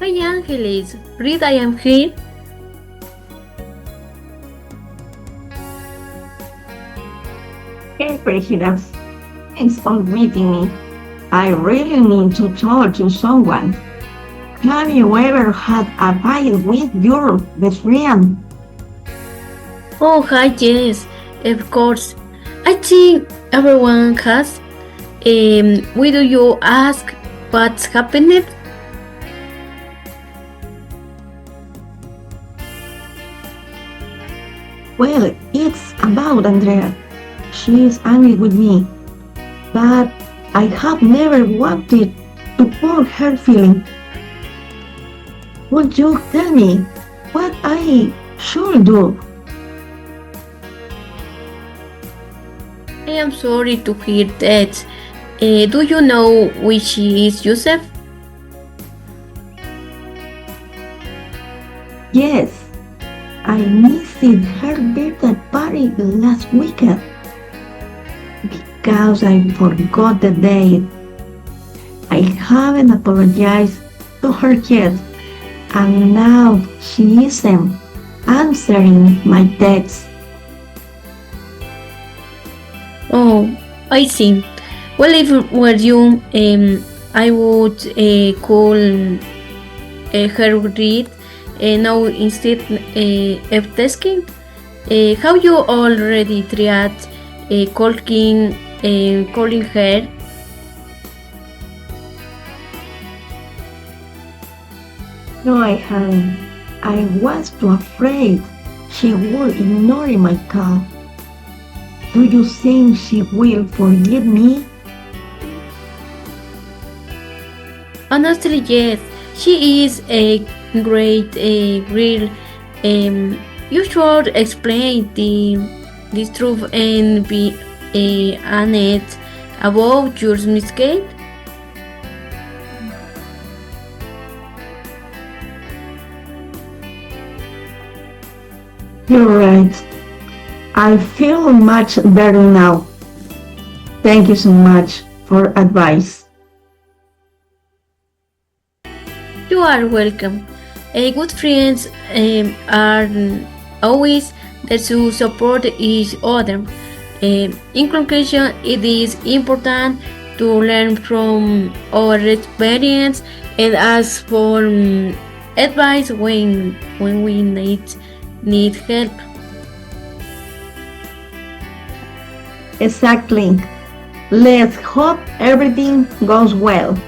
Hi Ángeles, read I am here. Hey, Frígida. Thanks for meeting me. I really need to talk to someone. Have you ever had a fight with your best friend? Oh hi, yes, of course. I think everyone has. Why do you ask what's happened? Well, it's about Andrea. She is angry with me, but I have never wanted to hurt her feeling. Would you tell me what I should do? I am sorry to hear that. Do you know which is Joseph? Yes, I missed her birthday party last weekend because I forgot the date. I haven't apologized to her yet, and now she isn't answering my texts. Oh, I see. Well, if it were you, I would call her read now instead of tasking. How you already tried calling her? No, I hadn't. I was too afraid she would ignore my call. Do you think she will forgive me? Honestly, yes. She is a great girl. You should explain the truth and be honest about your mistake. You're right. I feel much better now. Thank you so much for advice. You are welcome. Good friends are always there to support each other. In conclusion, it is important to learn from our experience and ask for advice when we need help. Exactly. Let's hope everything goes well.